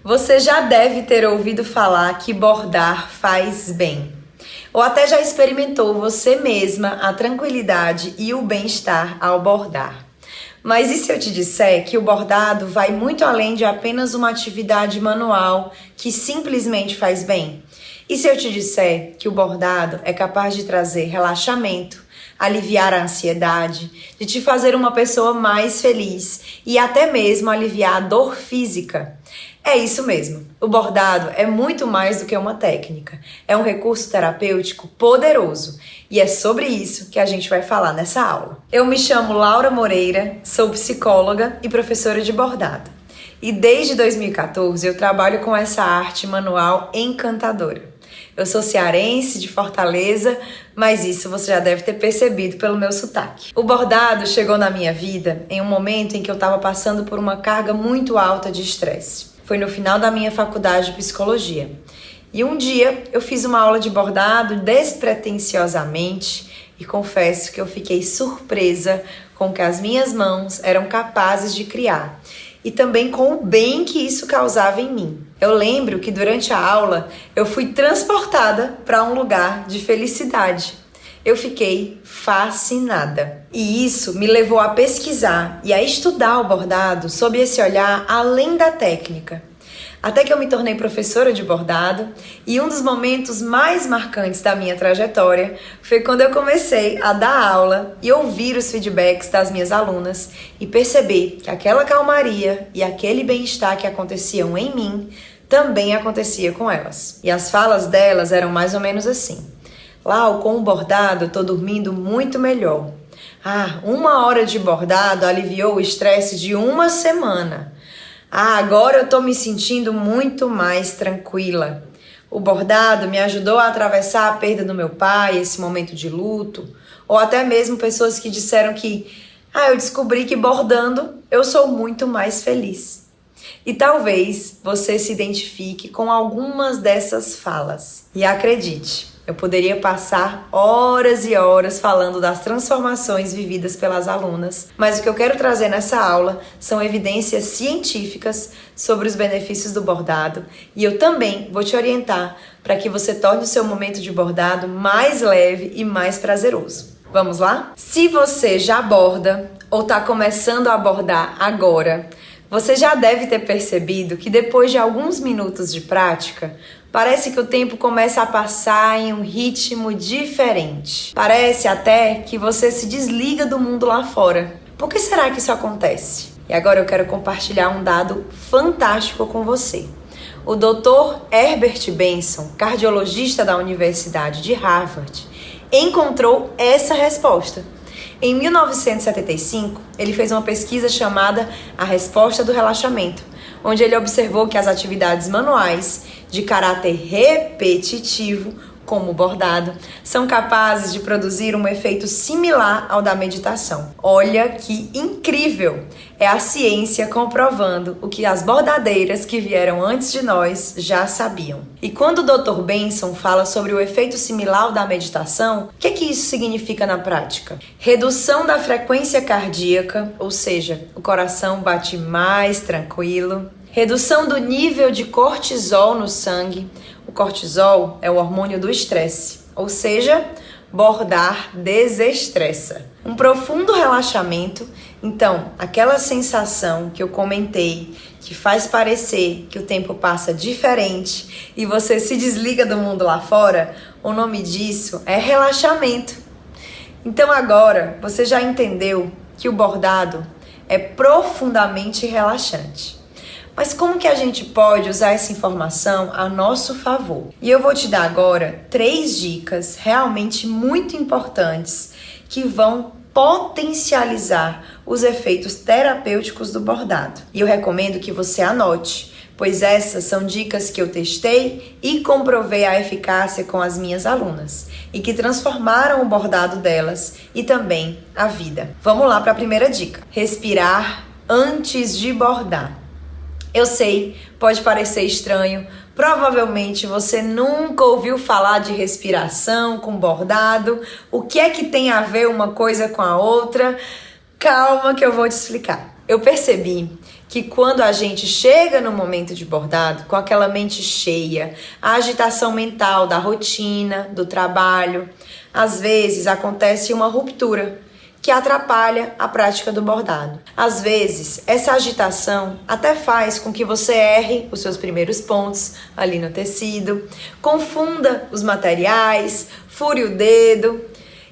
Você já deve ter ouvido falar que bordar faz bem. Ou até já experimentou você mesma a tranquilidade e o bem-estar ao bordar. Mas e se eu te disser que o bordado vai muito além de apenas uma atividade manual que simplesmente faz bem? E se eu te disser que o bordado é capaz de trazer relaxamento, aliviar a ansiedade, de te fazer uma pessoa mais feliz e até mesmo aliviar a dor física? É isso mesmo. O bordado é muito mais do que uma técnica. É um recurso terapêutico poderoso. E é sobre isso que a gente vai falar nessa aula. Eu me chamo Laura Moreira, sou psicóloga e professora de bordado. E desde 2014 eu trabalho com essa arte manual encantadora. Eu sou cearense, de Fortaleza, mas isso você já deve ter percebido pelo meu sotaque. O bordado chegou na minha vida em um momento em que eu estava passando por uma carga muito alta de estresse. Foi no final da minha faculdade de psicologia. E um dia eu fiz uma aula de bordado despretensiosamente e confesso que eu fiquei surpresa com o que as minhas mãos eram capazes de criar e também com o bem que isso causava em mim. Eu lembro que durante a aula eu fui transportada para um lugar de felicidade. Eu fiquei fascinada. E isso me levou a pesquisar e a estudar o bordado sob esse olhar além da técnica. Até que eu me tornei professora de bordado e um dos momentos mais marcantes da minha trajetória foi quando eu comecei a dar aula e ouvir os feedbacks das minhas alunas e perceber que aquela calmaria e aquele bem-estar que aconteciam em mim também acontecia com elas. E as falas delas eram mais ou menos assim: Lau, com o bordado eu tô dormindo muito melhor. 1 hora de bordado aliviou o estresse de uma semana. Agora eu tô me sentindo muito mais tranquila. O bordado me ajudou a atravessar a perda do meu pai, esse momento de luto. Ou até mesmo pessoas que disseram que eu descobri que bordando eu sou muito mais feliz. E talvez você se identifique com algumas dessas falas. E acredite, eu poderia passar horas e horas falando das transformações vividas pelas alunas, mas o que eu quero trazer nessa aula são evidências científicas sobre os benefícios do bordado e eu também vou te orientar para que você torne o seu momento de bordado mais leve e mais prazeroso. Vamos lá? Se você já borda ou está começando a bordar agora, você já deve ter percebido que depois de alguns minutos de prática, parece que o tempo começa a passar em um ritmo diferente. Parece até que você se desliga do mundo lá fora. Por que será que isso acontece? E agora eu quero compartilhar um dado fantástico com você. O Dr. Herbert Benson, cardiologista da Universidade de Harvard, encontrou essa resposta. Em 1975, ele fez uma pesquisa chamada A Resposta do Relaxamento, onde ele observou que as atividades manuais de caráter repetitivo, como o bordado, são capazes de produzir um efeito similar ao da meditação. Olha que incrível! É a ciência comprovando o que as bordadeiras que vieram antes de nós já sabiam. E quando o Dr. Benson fala sobre o efeito similar ao da meditação, o que isso significa na prática? Redução da frequência cardíaca, ou seja, o coração bate mais tranquilo. Redução do nível de cortisol no sangue. O cortisol é o hormônio do estresse, ou seja, bordar desestressa. Um profundo relaxamento, então, aquela sensação que eu comentei, que faz parecer que o tempo passa diferente e você se desliga do mundo lá fora, o nome disso é relaxamento. Então agora você já entendeu que o bordado é profundamente relaxante. Mas como que a gente pode usar essa informação a nosso favor? E eu vou te dar agora 3 dicas realmente muito importantes que vão potencializar os efeitos terapêuticos do bordado. E eu recomendo que você anote, pois essas são dicas que eu testei e comprovei a eficácia com as minhas alunas e que transformaram o bordado delas e também a vida. Vamos lá para a primeira dica: respirar antes de bordar. Eu sei, pode parecer estranho, provavelmente você nunca ouviu falar de respiração com bordado. O que é que tem a ver uma coisa com a outra? Calma que eu vou te explicar. Eu percebi que quando a gente chega no momento de bordado, com aquela mente cheia, a agitação mental da rotina, do trabalho, às vezes acontece uma ruptura que atrapalha a prática do bordado. Às vezes, essa agitação até faz com que você erre os seus primeiros pontos ali no tecido, confunda os materiais, fure o dedo.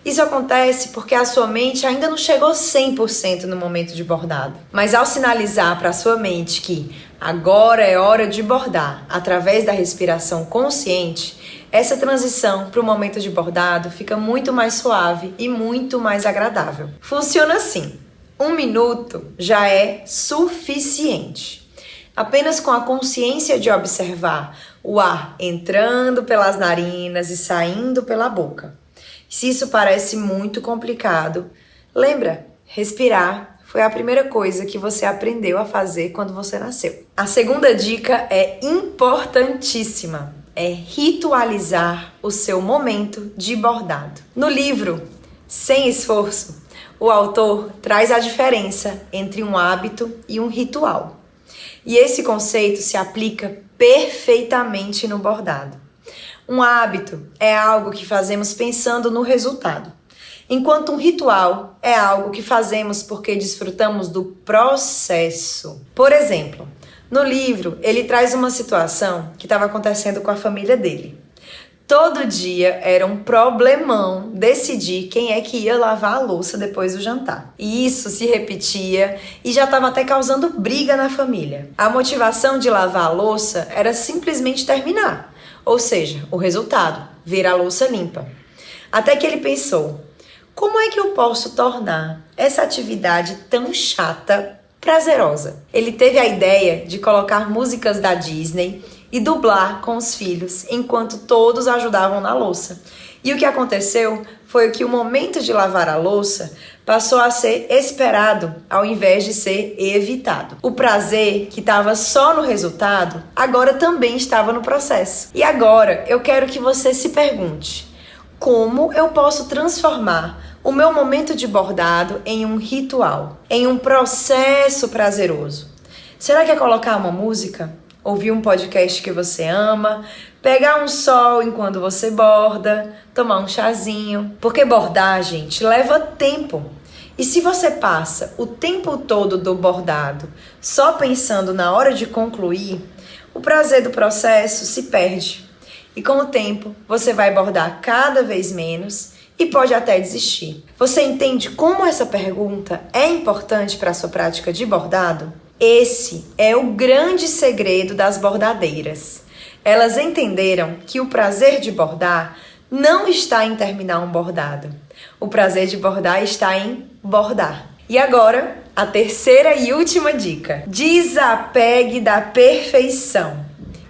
Isso acontece porque a sua mente ainda não chegou 100% no momento de bordado. Mas ao sinalizar para a sua mente que agora é hora de bordar através da respiração consciente, essa transição para o momento de bordado fica muito mais suave e muito mais agradável. Funciona assim: 1 minuto já é suficiente. Apenas com a consciência de observar o ar entrando pelas narinas e saindo pela boca. Se isso parece muito complicado, lembra, respirar foi a primeira coisa que você aprendeu a fazer quando você nasceu. A segunda dica é importantíssima. É ritualizar o seu momento de bordado. No livro Sem Esforço, o autor traz a diferença entre um hábito e um ritual. E esse conceito se aplica perfeitamente no bordado. Um hábito é algo que fazemos pensando no resultado, enquanto um ritual é algo que fazemos porque desfrutamos do processo. Por exemplo, no livro, ele traz uma situação que estava acontecendo com a família dele. Todo dia era um problemão decidir quem é que ia lavar a louça depois do jantar. E isso se repetia e já estava até causando briga na família. A motivação de lavar a louça era simplesmente terminar, ou seja, o resultado, ver a louça limpa. Até que ele pensou: como é que eu posso tornar essa atividade tão chata prazerosa? Ele teve a ideia de colocar músicas da Disney e dublar com os filhos enquanto todos ajudavam na louça. E o que aconteceu foi que o momento de lavar a louça passou a ser esperado ao invés de ser evitado. O prazer que estava só no resultado agora também estava no processo. E agora eu quero que você se pergunte: como eu posso transformar o meu momento de bordado em um ritual, em um processo prazeroso? Será que é colocar uma música? Ouvir um podcast que você ama? Pegar um sol enquanto você borda? Tomar um chazinho? Porque bordar, gente, leva tempo. E se você passa o tempo todo do bordado só pensando na hora de concluir, o prazer do processo se perde. E com o tempo, você vai bordar cada vez menos e pode até desistir. Você entende como essa pergunta é importante para a sua prática de bordado? Esse é o grande segredo das bordadeiras. Elas entenderam que o prazer de bordar não está em terminar um bordado. O prazer de bordar está em bordar. E agora, a terceira e última dica: desapegue da perfeição.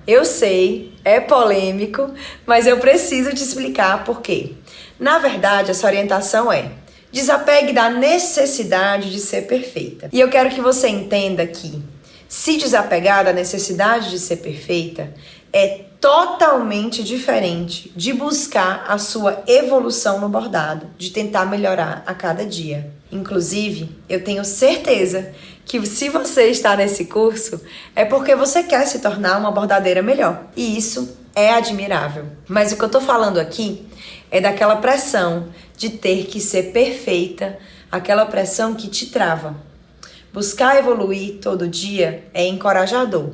Eu sei, é polêmico, mas eu preciso te explicar por quê. Na verdade, essa orientação é: desapegue da necessidade de ser perfeita. E eu quero que você entenda que se desapegar da necessidade de ser perfeita é totalmente diferente de buscar a sua evolução no bordado, de tentar melhorar a cada dia. Inclusive, eu tenho certeza que se você está nesse curso é porque você quer se tornar uma bordadeira melhor. E isso é admirável. Mas o que eu tô falando aqui é daquela pressão de ter que ser perfeita, aquela pressão que te trava. Buscar evoluir todo dia é encorajador.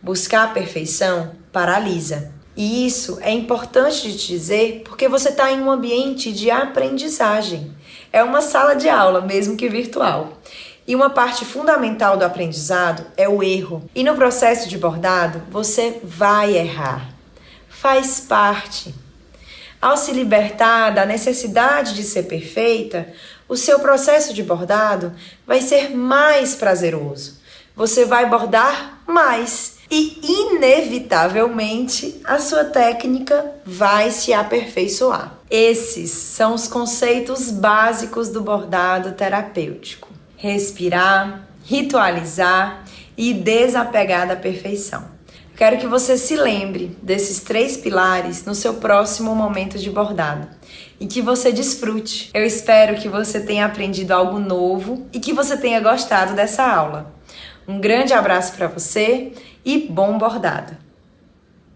Buscar a perfeição paralisa. E isso é importante de te dizer porque você está em um ambiente de aprendizagem. É uma sala de aula, mesmo que virtual. E uma parte fundamental do aprendizado é o erro. E no processo de bordado, você vai errar. Faz parte. Ao se libertar da necessidade de ser perfeita, o seu processo de bordado vai ser mais prazeroso. Você vai bordar mais e, inevitavelmente, a sua técnica vai se aperfeiçoar. Esses são os conceitos básicos do bordado terapêutico: respirar, ritualizar e desapegar da perfeição. Quero que você se lembre desses 3 pilares no seu próximo momento de bordado e que você desfrute. Eu espero que você tenha aprendido algo novo e que você tenha gostado dessa aula. Um grande abraço para você e bom bordado!